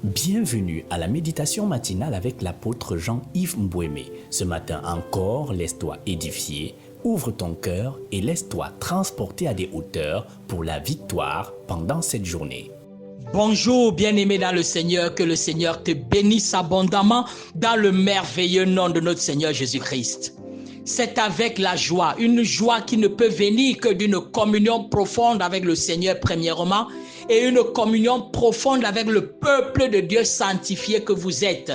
Bienvenue à la méditation matinale avec l'apôtre Jean-Yves Mbouémé. Ce matin encore, laisse-toi édifier, ouvre ton cœur et laisse-toi transporter à des hauteurs pour la victoire pendant cette journée. Bonjour bien-aimé dans le Seigneur, que le Seigneur te bénisse abondamment dans le merveilleux nom de notre Seigneur Jésus-Christ. C'est avec la joie, une joie qui ne peut venir que d'une communion profonde avec le Seigneur premièrement et une communion profonde avec le peuple de Dieu sanctifié que vous êtes.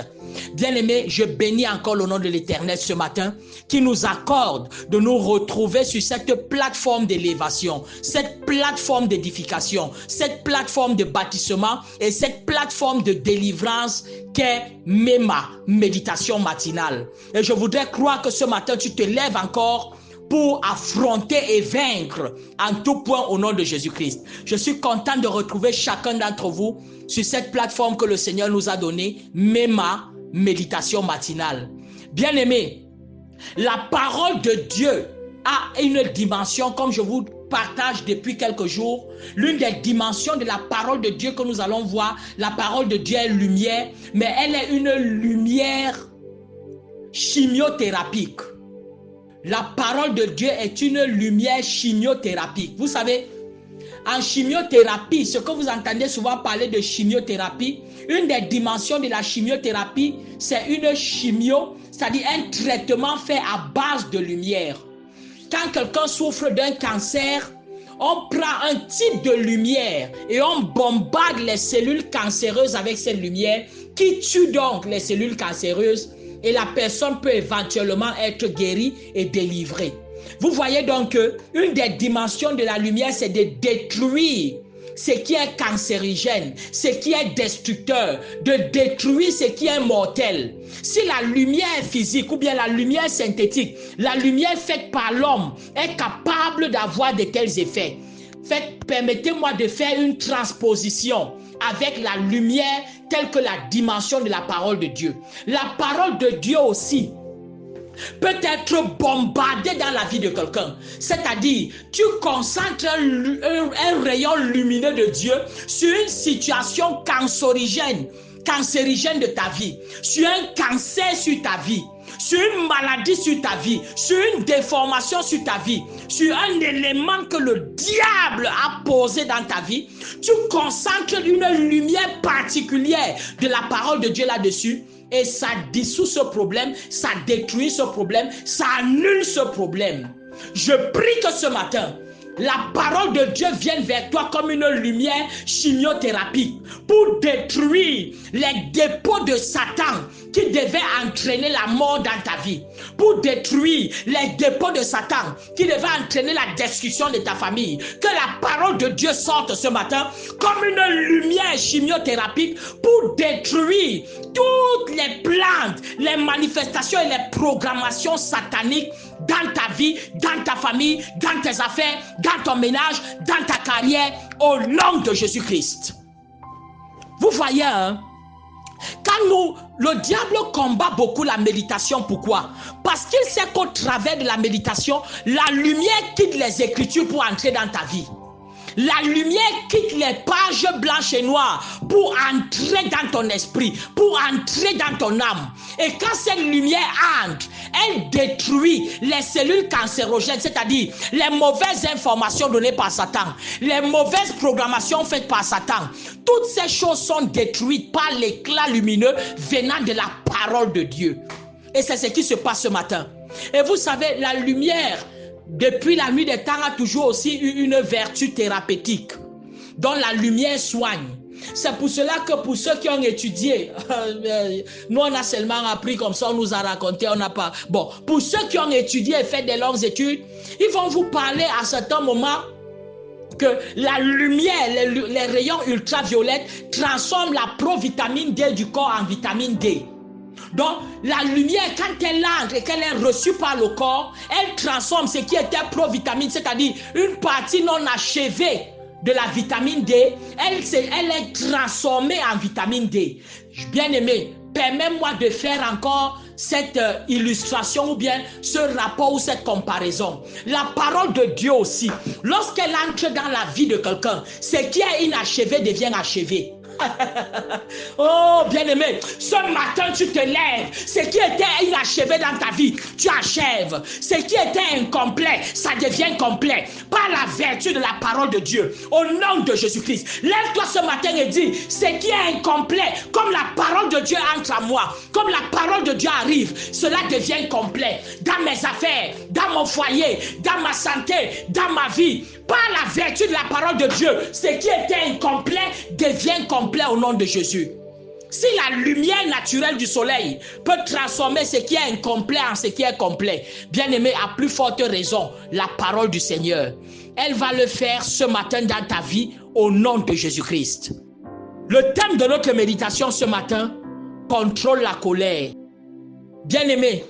Bien-aimés, je bénis encore le nom de l'Éternel ce matin qui nous accorde de nous retrouver sur cette plateforme d'élévation, cette plateforme d'édification, cette plateforme de bâtissement et cette plateforme de délivrance qu'est MEMA, méditation matinale. Et je voudrais croire que ce matin, tu te lèves encore pour affronter et vaincre en tout point au nom de Jésus-Christ. Je suis content de retrouver chacun d'entre vous sur cette plateforme que le Seigneur nous a donnée, MEMA, méditation matinale. Bien-aimés, la parole de Dieu a une dimension, comme je vous partage depuis quelques jours, l'une des dimensions de la parole de Dieu que nous allons voir, la parole de Dieu est lumière, mais elle est une lumière chimiothérapique. La parole de Dieu est une lumière chimiothérapique. Vous savez, en chimiothérapie, ce que vous entendez souvent parler de chimiothérapie, une des dimensions de la chimiothérapie, c'est une chimio, c'est-à-dire un traitement fait à base de lumière. Quand quelqu'un souffre d'un cancer, on prend un type de lumière et on bombarde les cellules cancéreuses avec cette lumière qui tue donc les cellules cancéreuses et la personne peut éventuellement être guérie et délivrée. Vous voyez donc qu'une des dimensions de la lumière, c'est de détruire ce qui est cancérigène, ce qui est destructeur, de détruire ce qui est mortel. Si la lumière physique ou bien la lumière synthétique, la lumière faite par l'homme est capable d'avoir de tels effets, permettez-moi de faire une transposition avec la lumière telle que la dimension de la parole de Dieu. La parole de Dieu aussi peut être bombardée dans la vie de quelqu'un. C'est-à-dire, tu concentres un rayon lumineux de Dieu sur une situation cancérigène de ta vie, sur un cancer sur ta vie, sur une maladie sur ta vie, sur une déformation sur ta vie, sur un élément que le diable a posé dans ta vie, tu concentres une lumière particulière de la parole de Dieu là-dessus et ça dissout ce problème, ça détruit ce problème, ça annule ce problème. Je prie que ce matin, la parole de Dieu vienne vers toi comme une lumière chimiothérapique pour détruire les dépôts de Satan qui devaient entraîner la mort dans ta vie, pour détruire les dépôts de Satan qui devaient entraîner la destruction de ta famille. Que la parole de Dieu sorte ce matin comme une lumière chimiothérapique pour détruire toutes les plantes, les manifestations et les programmations sataniques dans ta vie, dans ta famille, dans tes affaires, dans ton ménage, dans ta carrière, au nom de Jésus-Christ. Vous voyez, quand le diable combat beaucoup la méditation, pourquoi? Parce qu'il sait qu'au travers de la méditation, la lumière quitte les Écritures pour entrer dans ta vie. La lumière quitte les pages blanches et noires pour entrer dans ton esprit, pour entrer dans ton âme. Et quand cette lumière entre, elle détruit les cellules cancérogènes, c'est-à-dire les mauvaises informations données par Satan, les mauvaises programmations faites par Satan. Toutes ces choses sont détruites par l'éclat lumineux venant de la parole de Dieu. Et c'est ce qui se passe ce matin. Et vous savez, la lumière, depuis la nuit des temps, a toujours aussi eu une vertu thérapeutique dont la lumière soigne. C'est pour cela que pour ceux qui ont étudié, nous on a seulement appris comme ça, on nous a raconté, on n'a pas... Bon, pour ceux qui ont étudié et fait des longues études, ils vont vous parler à certains moments que la lumière, les rayons ultraviolets transforment la provitamine D du corps en vitamine D. Donc, la lumière, quand elle entre et qu'elle est reçue par le corps, elle transforme ce qui était provitamine, c'est-à-dire une partie non achevée de la vitamine D, elle est transformée en vitamine D. Bien-aimé, permets-moi de faire encore cette illustration ou bien ce rapport ou cette comparaison. La parole de Dieu aussi, lorsqu'elle entre dans la vie de quelqu'un, ce qui est inachevé devient achevé. Oh, bien-aimé, ce matin, tu te lèves. Ce qui était inachevé dans ta vie, tu achèves. Ce qui était incomplet, ça devient complet. Par la vertu de la parole de Dieu. Au nom de Jésus-Christ. Lève-toi ce matin et dis, ce qui est incomplet, comme la parole de Dieu entre à moi, comme la parole de Dieu arrive, cela devient complet. Dans mes affaires, dans mon foyer, dans ma santé, dans ma vie. Par la vertu de la parole de Dieu, ce qui était incomplet devient complet au nom de Jésus. Si la lumière naturelle du soleil peut transformer ce qui est incomplet en ce qui est complet, bien aimé, à plus forte raison, la parole du Seigneur, elle va le faire ce matin dans ta vie au nom de Jésus-Christ. Le thème de notre méditation ce matin, contrôle la colère. Bien aimé,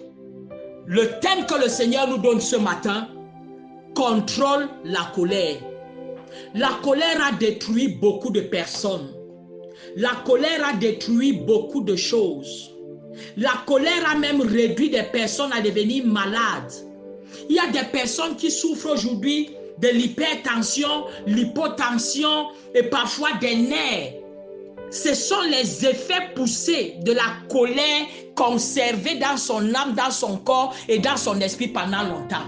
le thème que le Seigneur nous donne ce matin, contrôle la colère. La colère a détruit beaucoup de personnes. La colère a détruit beaucoup de choses. La colère a même réduit des personnes à devenir malades. Il y a des personnes qui souffrent aujourd'hui de l'hypertension, l'hypotension et parfois des nerfs. Ce sont les effets poussés de la colère conservée dans son âme, dans son corps et dans son esprit pendant longtemps.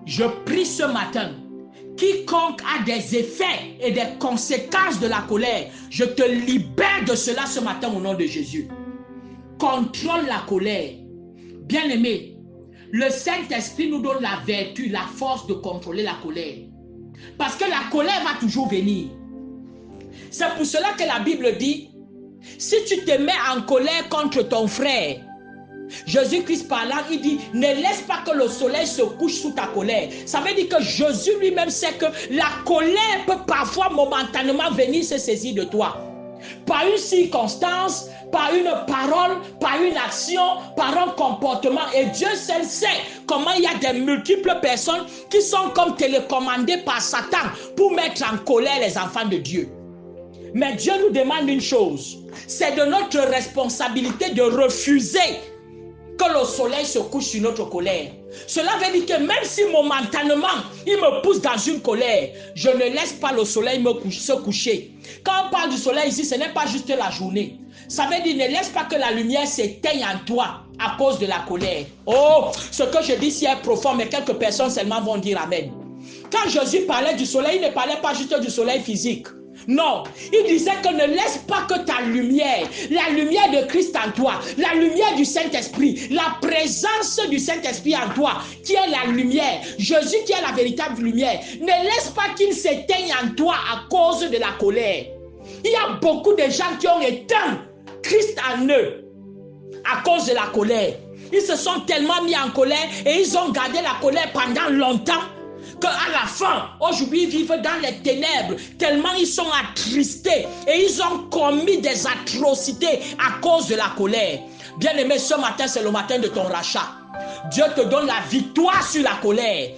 Je prie ce matin, quiconque a des effets et des conséquences de la colère, je te libère de cela ce matin au nom de Jésus. Contrôle la colère. Bien-aimé, le Saint-Esprit nous donne la vertu, la force de contrôler la colère. Parce que la colère va toujours venir. C'est pour cela que la Bible dit, si tu te mets en colère contre ton frère, Jésus-Christ parlant, il dit, ne laisse pas que le soleil se couche sous ta colère. Ça veut dire que Jésus lui-même sait que la colère peut parfois momentanément venir se saisir de toi. Par une circonstance, par une parole, par une action, par un comportement. Et Dieu seul sait comment il y a des multiples personnes qui sont comme télécommandées par Satan pour mettre en colère les enfants de Dieu. Mais Dieu nous demande une chose, c'est de notre responsabilité de refuser que le soleil se couche sur notre colère. Cela veut dire que même si momentanément il me pousse dans une colère, je ne laisse pas le soleil se coucher. Quand on parle du soleil ici, ce n'est pas juste la journée. Ça veut dire ne laisse pas que la lumière s'éteigne en toi à cause de la colère. Oh, ce que je dis ici est profond, mais quelques personnes seulement vont dire Amen. Quand Jésus parlait du soleil, il ne parlait pas juste du soleil physique. Non, il disait que ne laisse pas que ta lumière, la lumière de Christ en toi, la lumière du Saint-Esprit, la présence du Saint-Esprit en toi, qui est la lumière, Jésus qui est la véritable lumière, ne laisse pas qu'il s'éteigne en toi à cause de la colère. Il y a beaucoup de gens qui ont éteint Christ en eux à cause de la colère. Ils se sont tellement mis en colère et ils ont gardé la colère pendant longtemps, qu'à la fin, aujourd'hui, ils vivent dans les ténèbres, tellement ils sont attristés et ils ont commis des atrocités à cause de la colère. Bien-aimé, ce matin, c'est le matin de ton rachat. Dieu te donne la victoire sur la colère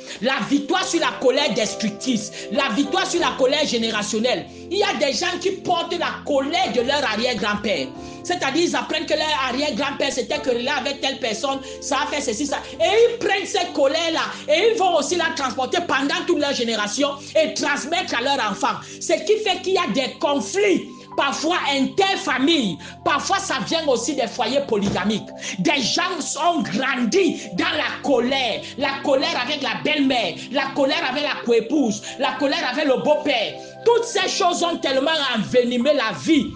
sur la colère destructrice, la victoire sur la colère générationnelle. Il y a des gens qui portent la colère de leur arrière-grand-père. C'est-à-dire, ils apprennent que leur arrière-grand-père s'était querellé avec telle personne, ça a fait ceci, ça. Et ils prennent cette colère-là et ils vont aussi la transporter pendant toute leur génération et transmettre à leurs enfants. Ce qui fait qu'il y a des conflits. Parfois interfamilles, parfois ça vient aussi des foyers polygamiques. Des gens sont grandis dans la colère avec la belle-mère, la colère avec la coépouse, la colère avec le beau-père. Toutes ces choses ont tellement envenimé la vie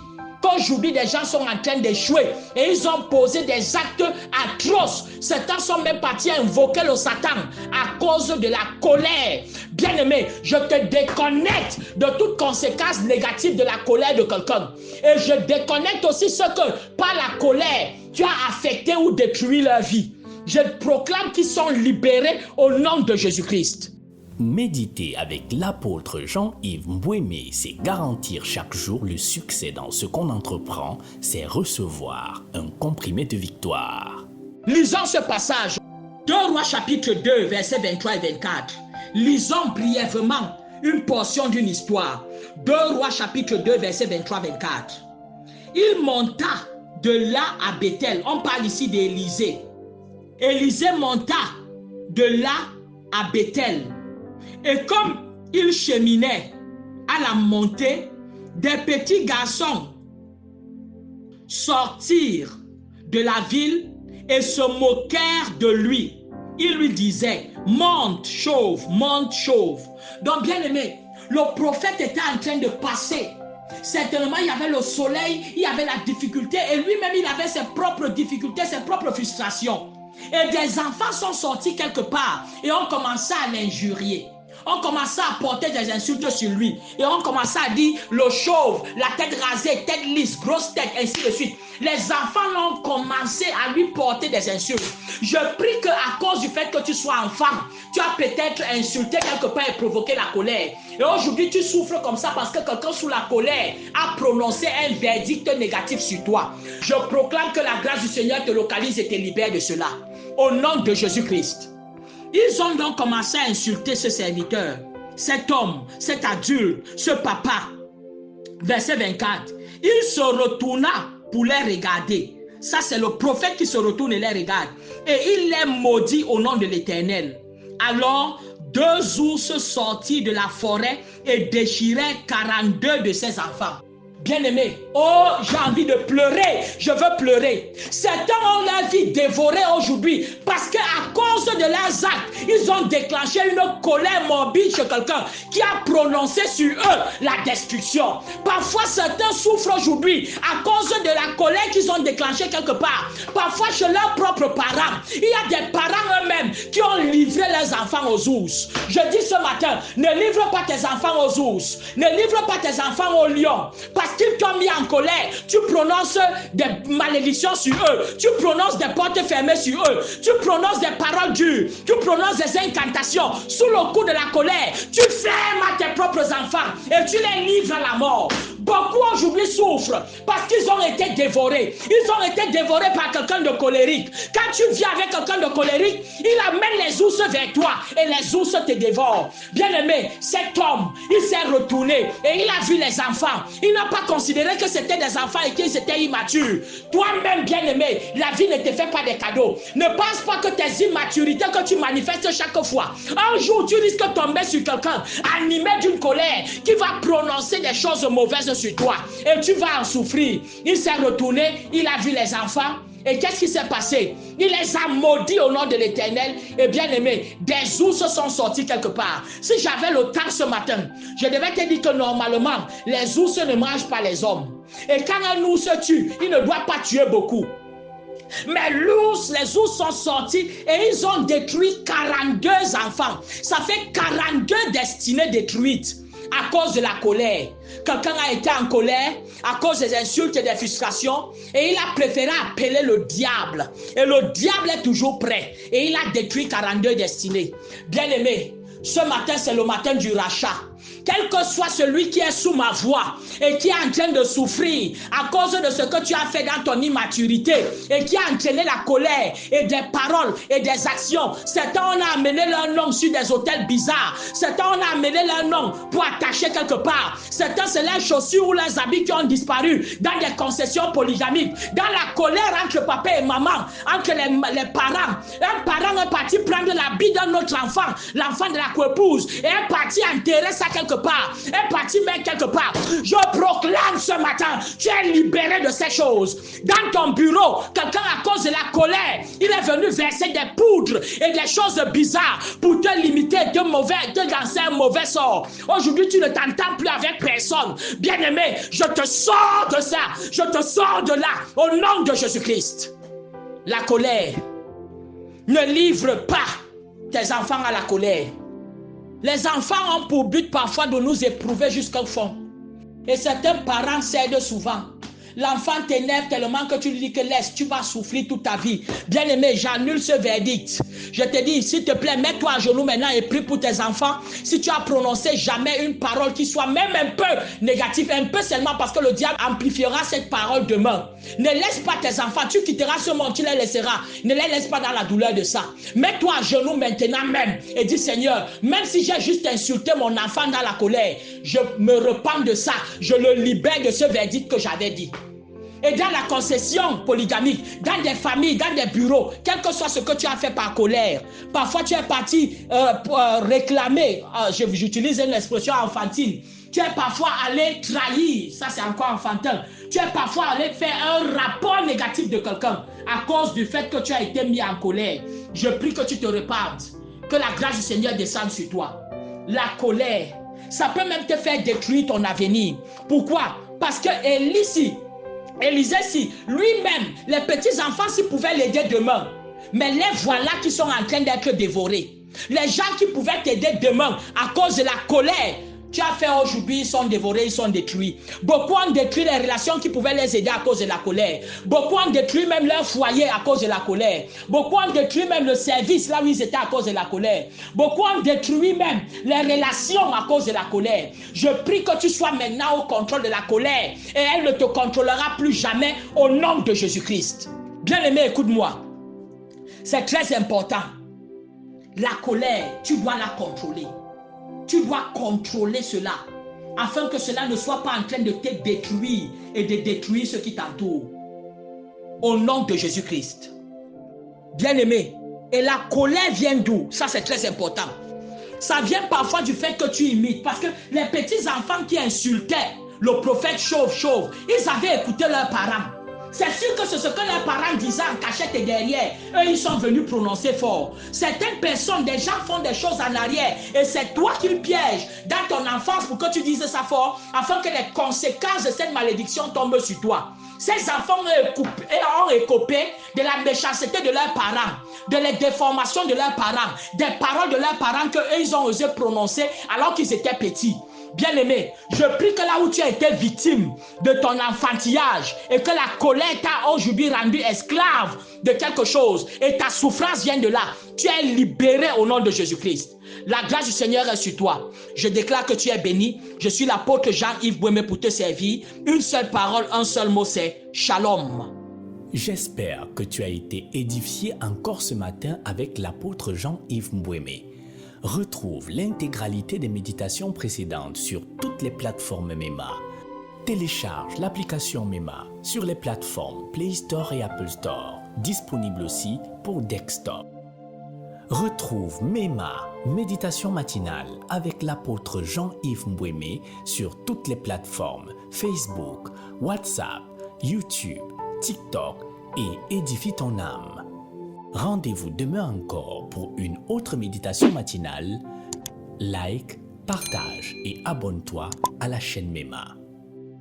qu'aujourd'hui des gens sont en train d'échouer et ils ont posé des actes atroces. Certains sont même partis invoquer le Satan à cause de la colère. Bien-aimé, je te déconnecte de toute conséquence négative de la colère de quelqu'un. Et je déconnecte aussi ceux que par la colère, tu as affecté ou détruit leur vie. Je proclame qu'ils sont libérés au nom de Jésus-Christ. Méditer avec l'apôtre Jean-Yves Mbouémé, c'est garantir chaque jour le succès dans ce qu'on entreprend, c'est recevoir un comprimé de victoire. Lisons ce passage. 2 Rois chapitre 2, versets 23 et 24. Lisons brièvement une portion d'une histoire. 2 Rois chapitre 2, versets 23-24. Il monta de là à Bethel. On parle ici d'Élisée. Élisée monta de là à Bethel. Et comme il cheminait à la montée, des petits garçons sortirent de la ville et se moquèrent de lui. Ils lui disaient, monte chauve, monte chauve. Donc bien aimé, le prophète était en train de passer. Certainement, il y avait le soleil, il y avait la difficulté et lui-même, il avait ses propres difficultés, ses propres frustrations. Et des enfants sont sortis quelque part et ont commencé à l'injurier. On commençait à porter des insultes sur lui. Et on commençait à dire le chauve, la tête rasée, tête lisse, grosse tête, ainsi de suite. Les enfants ont commencé à lui porter des insultes. Je prie qu'à cause du fait que tu sois enfant, tu as peut-être insulté quelque part et provoqué la colère. Et aujourd'hui, tu souffres comme ça parce que quelqu'un sous la colère a prononcé un verdict négatif sur toi. Je proclame que la grâce du Seigneur te localise et te libère de cela. Au nom de Jésus-Christ. Ils ont donc commencé à insulter ce serviteur, cet homme, cet adulte, ce papa. Verset 24. Il se retourna pour les regarder. Ça, c'est le prophète qui se retourne et les regarde. Et il les maudit au nom de l'Éternel. Alors, 2 ours sortirent de la forêt et déchirèrent 42 de ses enfants. Bien-aimé, oh, j'ai envie de pleurer, je veux pleurer. Certains ont la vie dévorée aujourd'hui parce qu'à cause de leurs actes, ils ont déclenché une colère morbide chez quelqu'un qui a prononcé sur eux la destruction. Parfois, certains souffrent aujourd'hui à cause de la colère qu'ils ont déclenchée quelque part. Parfois, chez leurs propres parents, il y a des parents eux-mêmes qui ont livré leurs enfants aux ours. Je dis ce matin, ne livre pas tes enfants aux ours, ne livre pas tes enfants aux lions, parce qu'ils t'ont mis en colère, tu prononces des malédictions sur eux, tu prononces des portes fermées sur eux, tu prononces des paroles dures, tu prononces des incantations sous le coup de la colère, tu fermes à tes propres enfants et tu les livres à la mort. Beaucoup aujourd'hui souffrent parce qu'ils ont été dévorés. Ils ont été dévorés par quelqu'un de colérique. Quand tu viens avec quelqu'un de colérique, il amène les ours vers toi et les ours te dévorent. Bien-aimé, cet homme, il s'est retourné et il a vu les enfants. Il n'a pas considéré que c'était des enfants et qu'ils étaient immatures. Toi-même, bien-aimé, la vie ne te fait pas des cadeaux. Ne pense pas que tes immaturités que tu manifestes chaque fois, un jour tu risques de tomber sur quelqu'un animé d'une colère qui va prononcer des choses mauvaises sur toi et tu vas en souffrir. Il s'est retourné, il a vu les enfants et qu'est-ce qui s'est passé? Il les a maudits au nom de l'Éternel. Et bien aimé, des ours sont sortis quelque part. Si j'avais le temps ce matin, je devais te dire que normalement les ours ne mangent pas les hommes. Et quand un ours tue, il ne doit pas tuer beaucoup. Mais les ours sont sortis et ils ont détruit 42 enfants. Ça fait 42 destinées détruites à cause de la colère. Quelqu'un a été en colère à cause des insultes et des frustrations et il a préféré appeler le diable. Et le diable est toujours prêt et il a détruit 42 destinées. Bien-aimé, ce matin c'est le matin du rachat. Quel que soit celui qui est sous ma voix et qui est en train de souffrir à cause de ce que tu as fait dans ton immaturité et qui a entraîné la colère et des paroles et des actions. Certains on a amené leur nom sur des hôtels bizarres. Certains on a amené leur nom pour attacher quelque part. Certains c'est leurs chaussures ou leurs habits qui ont disparu dans des concessions polygamiques. Dans la colère entre papa et maman, entre les parents. Un parent est parti prendre l'habit d'un autre enfant, l'enfant de la coépouse, et est parti enterrer ça quelque part, est parti mettre quelque part. Je proclame ce matin, tu es libéré de ces choses. Dans ton bureau, quelqu'un à cause de la colère, il est venu verser des poudres et des choses bizarres pour te limiter, te lancer un mauvais sort. Aujourd'hui, tu ne t'entends plus avec personne. Bien-aimé, je te sors de ça, je te sors de là, au nom de Jésus-Christ. La colère, ne livre pas tes enfants à la colère. Les enfants ont pour but parfois de nous éprouver jusqu'au fond. Et certains parents cèdent souvent. L'enfant t'énerve tellement que tu lui dis que laisse, tu vas souffrir toute ta vie. Bien-aimé, j'annule ce verdict. Je te dis, s'il te plaît, mets-toi à genoux maintenant et prie pour tes enfants. Si tu as prononcé jamais une parole qui soit même un peu négative, un peu seulement parce que le diable amplifiera cette parole demain. Ne laisse pas tes enfants, tu quitteras ce monde, tu les laisseras. Ne les laisse pas dans la douleur de ça. Mets-toi à genoux maintenant même et dis Seigneur, même si j'ai juste insulté mon enfant dans la colère, je me repens de ça. Je le libère de ce verdict que j'avais dit. Et dans la concession polygamique, dans des familles, dans des bureaux, quel que soit ce que tu as fait par colère, parfois tu es parti réclamer, j'utilise une expression enfantine, tu es parfois allé trahir, ça c'est encore enfantin, Tu es parfois allé faire un rapport négatif de quelqu'un à cause du fait que tu as été mis en colère. Je prie que tu te repentes, que la grâce du Seigneur descende sur toi. La colère, ça peut même te faire détruire ton avenir. Pourquoi? Parce que Élisée, lui-même, les petits-enfants, s'ils pouvaient l'aider demain, mais les voilà qui sont en train d'être dévorés. Les gens qui pouvaient t'aider demain à cause de la colère, tu as fait aujourd'hui, ils sont dévorés, ils sont détruits. Beaucoup ont détruit les relations qui pouvaient les aider à cause de la colère. Beaucoup ont détruit même leur foyer à cause de la colère. Beaucoup ont détruit même le service là où ils étaient à cause de la colère. Beaucoup ont détruit même les relations à cause de la colère. Je prie que tu sois maintenant au contrôle de la colère et elle ne te contrôlera plus jamais au nom de Jésus-Christ. Bien-aimé, écoute-moi. C'est très important. La colère, tu dois la contrôler. Tu dois contrôler cela afin que cela ne soit pas en train de te détruire et de détruire ceux qui t'entourent. Au nom de Jésus-Christ. Bien-aimé, et la colère vient d'où? Ça, c'est très important. Ça vient parfois du fait que tu imites. Parce que les petits-enfants qui insultaient le prophète chauve, ils avaient écouté leurs parents. C'est sûr que c'est ce que leurs parents disaient en cachette et derrière. Eux, ils sont venus prononcer fort. Certaines personnes, des gens font des choses en arrière et c'est toi qu'ils piègent dans ton enfance pour que tu dises ça fort afin que les conséquences de cette malédiction tombent sur toi. Ces enfants ont écopé de la méchanceté de leurs parents, de les déformations de leurs parents, des paroles de leurs parents qu'ils ont osé prononcer alors qu'ils étaient petits. Bien-aimé, je prie que là où tu as été victime de ton enfantillage et que la colère t'a aujourd'hui rendu esclave de quelque chose et ta souffrance vient de là, tu es libéré au nom de Jésus-Christ. La grâce du Seigneur est sur toi. Je déclare que tu es béni. Je suis l'apôtre Jean-Yves Bouémé pour te servir. Une seule parole, un seul mot, c'est Shalom. J'espère que tu as été édifié encore ce matin avec l'apôtre Jean-Yves Bouémé. Retrouve l'intégralité des méditations précédentes sur toutes les plateformes MEMA. Télécharge l'application MEMA sur les plateformes Play Store et Apple Store, disponible aussi pour desktop. Retrouve MEMA, méditation matinale avec l'apôtre Jean-Yves Bouémé sur toutes les plateformes Facebook, WhatsApp, YouTube, TikTok et Édifie ton âme. Rendez-vous demain encore pour une autre méditation matinale. Like, partage et abonne-toi à la chaîne MEMA.